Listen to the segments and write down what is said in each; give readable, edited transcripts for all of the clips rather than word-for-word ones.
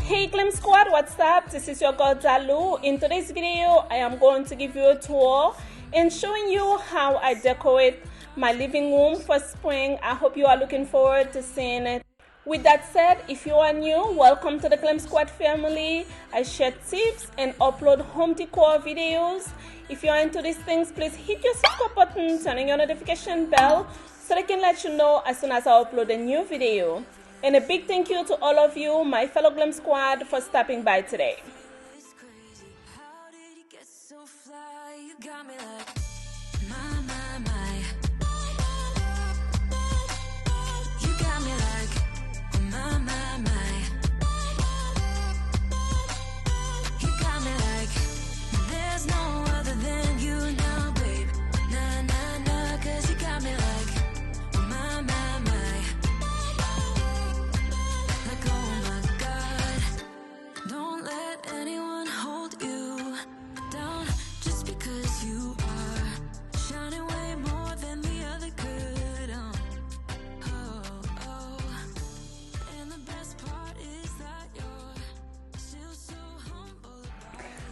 Hey Glam Squad, what's up? This is your girl Dalou. In today's video, I am going to give you a tour and showing you how I decorate my living room for spring. I hope you are looking forward to seeing it. With that said, if you are new, welcome to the Glam Squad family. I share tips and upload home decor videos. If you are into these things, please hit your subscribe button, turn on your notification bell so they can let you know as soon as I upload a new video. And a big thank you to all of you, my fellow Glam Squad, for stopping by today.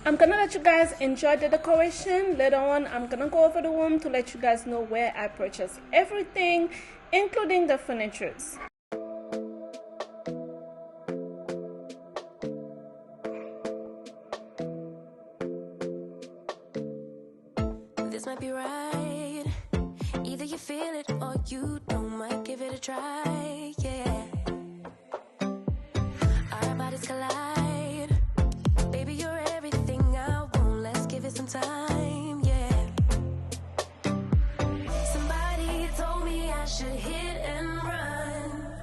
I'm gonna let you guys enjoy the decoration. Later on, I'm gonna go over the room to let you guys know where I purchased everything, including the furniture. This might be right. Either you feel it or you don't. Might give it a try, yeah. Our bodies collide. Baby, you're everything I want. Let's give it some time, yeah. Somebody told me I should hit and run,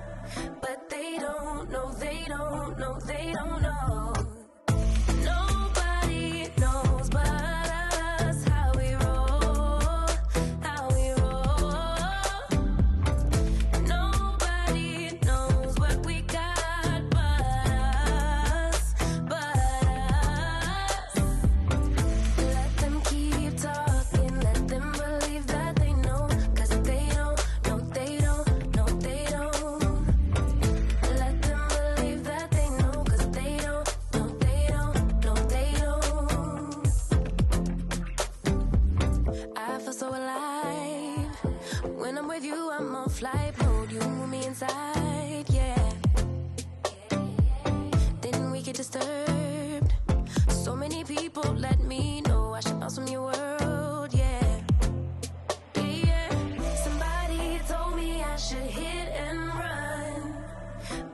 but they don't know, they don't know, they don't know. Nobody knows but us how we roll, how we roll. Nobody knows what we got but us, but us. Let them keep talking, let them believe that they know, 'cause they don't know, they don't know, they don't. Let them believe that they know, 'cause they don't know, they don't know, they don't. I feel so alive when I'm with you. I'm on flight mode. You move me inside, yeah. Then we get disturbed. So many people let me know I should bounce from your world, yeah. Yeah, yeah. Somebody told me I should hit and run,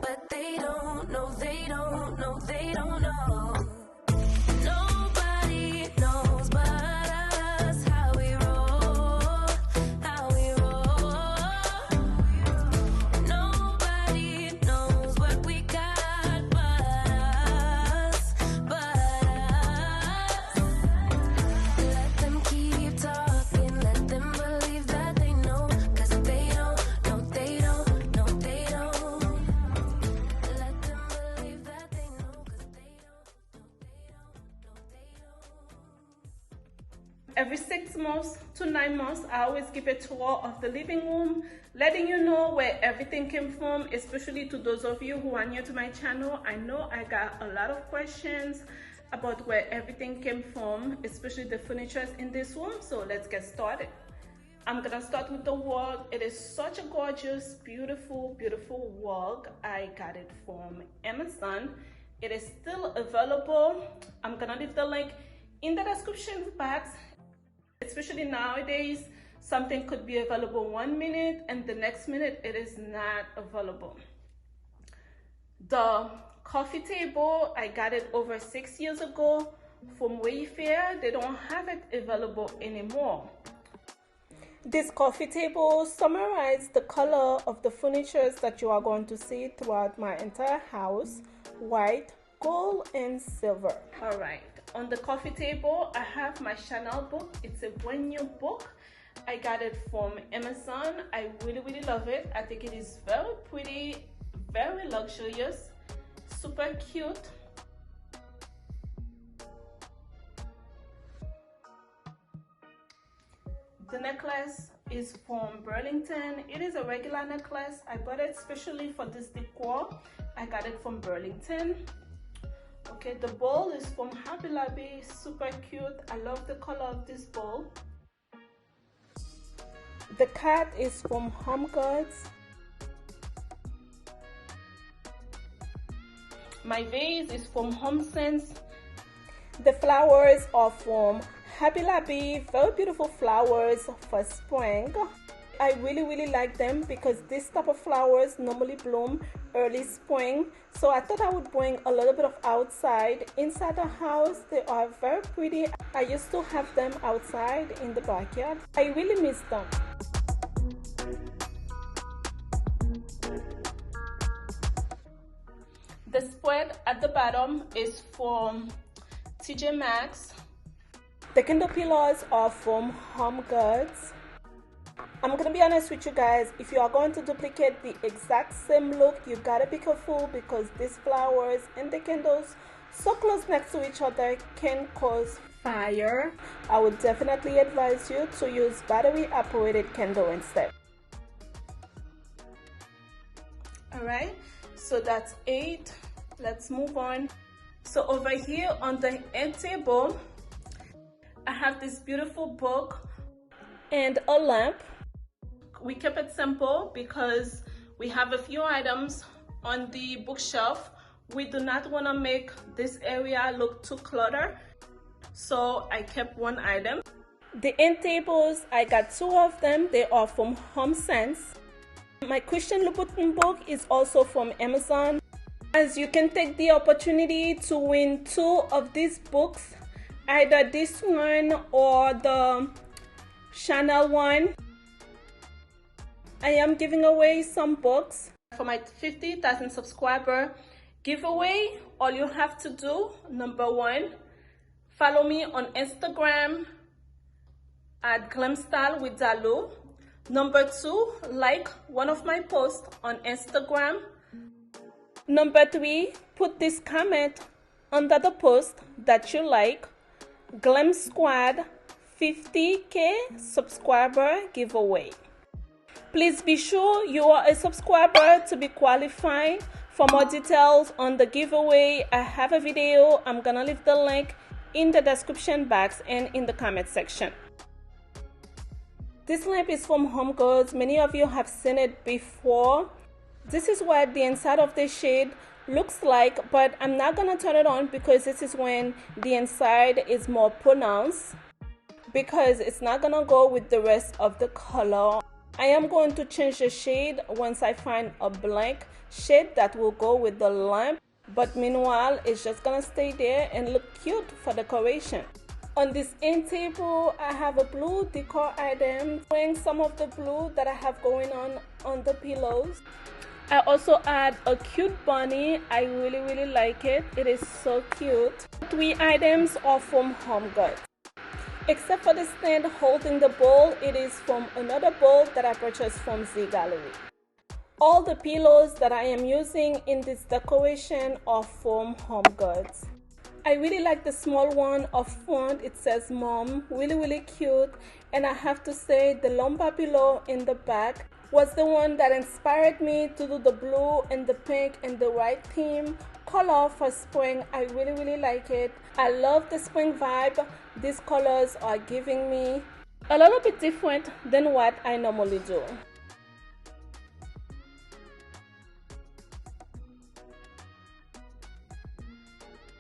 but they don't know, they don't know, they don't know. Nobody knows but us how we roll, how we roll. Nobody knows what we got but us, but us. Let them keep talking, let them believe that they know, 'cause they don't know, they don't know, they don't. Let them believe that they know, 'cause they don't know, they don't know, they don't. Every 6 months to 9 months, I always give a tour of the living room, letting you know where everything came from, especially to those of you who are new to my channel. I know I got a lot of questions about where everything came from, especially the furniture in this room. So let's get started. I'm gonna start with the rug. It is such a gorgeous, beautiful, beautiful rug. I got it from Amazon. It is still available. I'm gonna leave the link in the description box. Especially nowadays, something could be available 1 minute and the next minute it is not available. The coffee table, I got it over 6 years ago from Wayfair. They don't have it available anymore. This coffee table summarizes the color of the furniture that you are going to see throughout my entire house: white, gold, and silver. All right, on the coffee table, I have my Channel book. It's a brand new book. I got it from Amazon. I really, really love it. I think it is very pretty, very luxurious, super cute. The necklace is from Burlington. It is a regular necklace. I bought it specially for this decor. I got it from Burlington. Okay, the bowl is from Hobby Lobby, super cute. I love the color of this bowl. The cat is from Home Goods. My vase is from HomeSense. The flowers are from Hobby Lobby, very beautiful flowers for spring. I really like them because this type of flowers normally bloom early spring. So I thought I would bring a little bit of outside inside the house. They are very pretty. I used to have them outside in the backyard. I really miss them. The spread at the bottom is from TJ Maxx. The Kindle pillows are from Home Goods. I'm gonna be honest with you guys, if you are going to duplicate the exact same look, you gotta be careful because these flowers and the candles so close next to each other can cause fire. I would definitely advise you to use battery operated candle instead. Alright, so that's 8. Let's move on. So over here on the end table, I have this beautiful book and a lamp. We kept it simple because we have a few items on the bookshelf. We do not want to make this area look too cluttered, so I kept one item. The end tables, I got 2 of them. They are from HomeSense. My Christian Louboutin book is also from Amazon. As you can take the opportunity to win 2 of these books, either this one or the Channel one. I am giving away some books for my 50,000 subscriber giveaway. All you have to do, number 1, follow me on Instagram at Glam Squad with Dalou. Number 2, like one of my posts on Instagram. Number 3, put this comment under the post that you like. Glam Squad 50K subscriber giveaway. Please be sure you are a subscriber to be qualified. For more details on the giveaway, I have a video. I'm gonna leave the link in the description box and in the comment section. This lamp is from Home Goods. Many of you have seen it before. This is what the inside of the shade looks like, but I'm not gonna turn it on because this is when the inside is more pronounced, because it's not gonna go with the rest of the color. I am going to change the shade once I find a blank shade that will go with the lamp, but meanwhile it's just gonna stay there and look cute for decoration. On this end table, I have a blue decor item, showing some of the blue that I have going on the pillows. I also add a cute bunny. I really like it. It is so cute. 3 items are from Home Goods. Except for the stand holding the bowl, it is from another bowl that I purchased from Z Gallery. All the pillows that I am using in this decoration are from Home Goods. I really like the small one up front. It says Mom, really cute. And I have to say the lumbar pillow in the back was the one that inspired me to do the blue and the pink and the white theme color for spring. I really like it. I love the spring vibe these colors are giving me. A little bit different than what I normally do.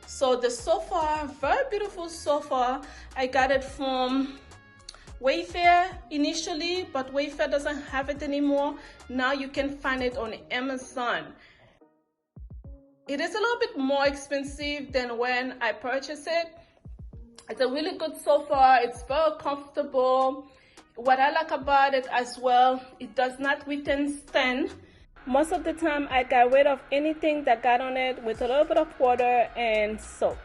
So the sofa, very beautiful sofa. I got it from Wayfair initially, but Wayfair doesn't have it anymore. Now you can find it on Amazon. It is a little bit more expensive than when I purchased it. It's a really good sofa. It's very comfortable. What I like about it as well, it does not retain stain. Most of the time I got rid of anything that got on it with a little bit of water and soap.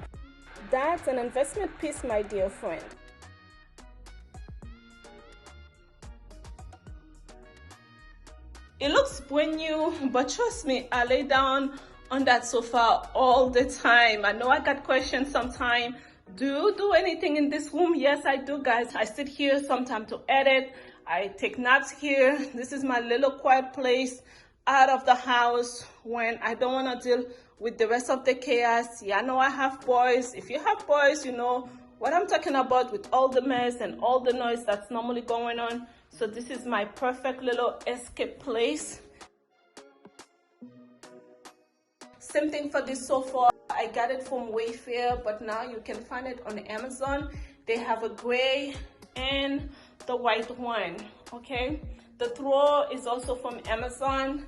That's an investment piece, my dear friend. It looks brand new, but trust me, I lay down on that sofa all the time. I know I got questions sometimes. Do you do anything in this room? Yes, I do, guys. I sit here sometimes to edit. I take naps here. This is my little quiet place out of the house when I don't want to deal with the rest of the chaos. Yeah, I know I have boys. If you have boys, you know what I'm talking about with all the mess and all the noise that's normally going on. So this is my perfect little escape place. Same thing for this sofa. I got it from Wayfair, but now you can find it on Amazon. They have a gray and the white one, okay? The throw is also from Amazon.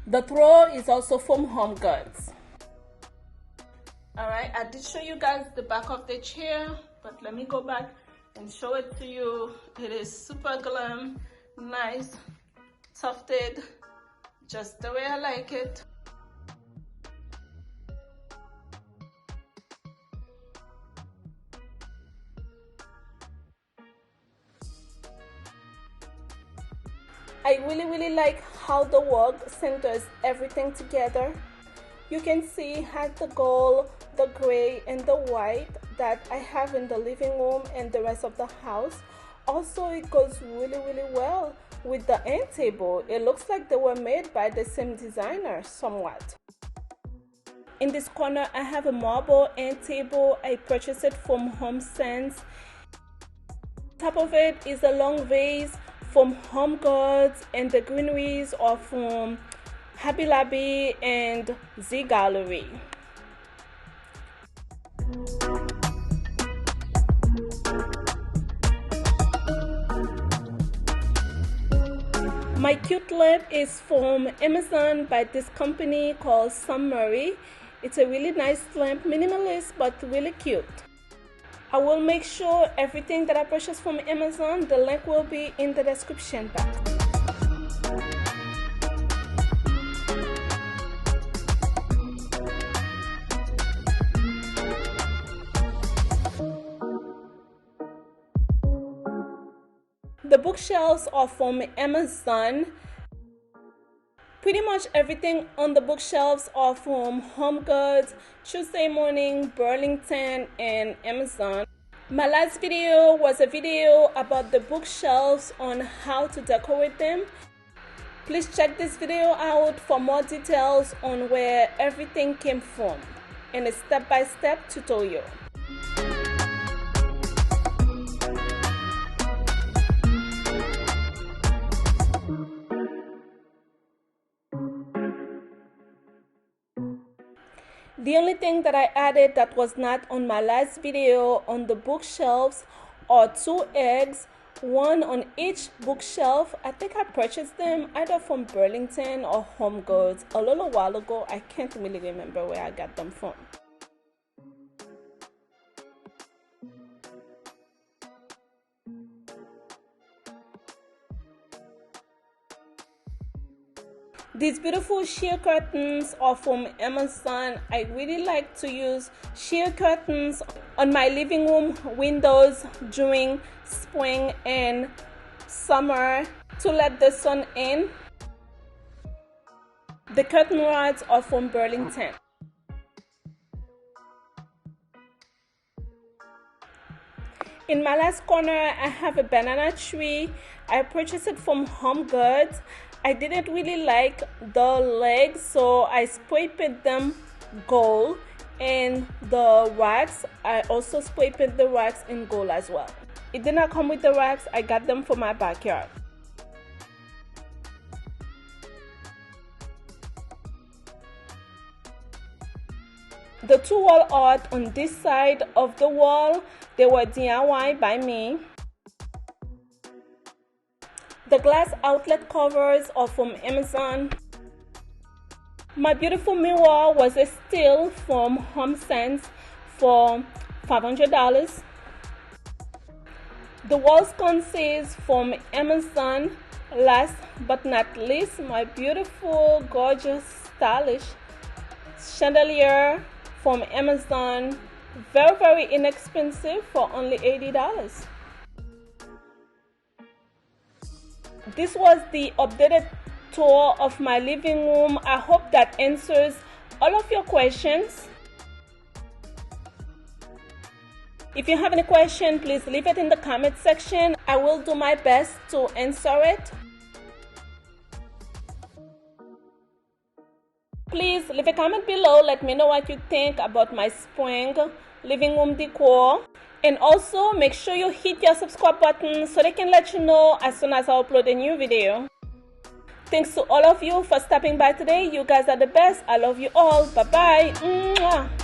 The throw is also from Home Goods. All right, I did show you guys the back of the chair, but let me go back and show it to you. It is super glam, nice, tufted, just the way I like it. I really like how the work centers everything together. You can see has the gold, the gray, and the white that I have in the living room and the rest of the house. Also, it goes really well with the end table. It looks like they were made by the same designer somewhat. In this corner, I have a marble end table. I purchased it from HomeSense. Top of it is a long vase from Home Goods, and the greeneries are from Hobby Lobby and Z Gallery. My cute lamp is from Amazon by this company called Stationery. It's a really nice lamp, minimalist but really cute. I will make sure everything that I purchased from Amazon, the link will be in the description box. The bookshelves are from Amazon. Pretty much everything on the bookshelves are from Home Goods, Tuesday Morning, Burlington, and Amazon. My last video was a video about the bookshelves on how to decorate them. Please check this video out for more details on where everything came from and a step-by-step tutorial. The only thing that I added that was not on my last video on the bookshelves are 2 eggs, one on each bookshelf. I think I purchased them either from Burlington or Home Goods a little while ago. I can't really remember where I got them from. These beautiful sheer curtains are from Amazon. I really like to use sheer curtains on my living room windows during spring and summer to let the sun in. The curtain rods are from Burlington. In my last corner, I have a banana tree. I purchased it from Home Goods. I didn't really like the legs, so I spray painted them gold, and the racks, I also spray painted the racks in gold as well. It did not come with the racks. I got them for my backyard. The 2 wall art on this side of the wall, they were DIY by me. The glass outlet covers are from Amazon. My beautiful mirror was a steal from HomeSense for $500. The wall sconces from Amazon. Last but not least, my beautiful, gorgeous, stylish chandelier from Amazon. Very inexpensive for only $80. This was the updated tour of my living room. I hope that answers all of your questions. If you have any question, please leave it in the comment section. I will do my best to answer it. Please leave a comment below. Let me know what you think about my spring living room decor. And also make sure you hit your subscribe button so they can let you know as soon as I upload a new video. Thanks to all of you for stopping by today. You guys are the best. I love you all. Bye bye. Mwah.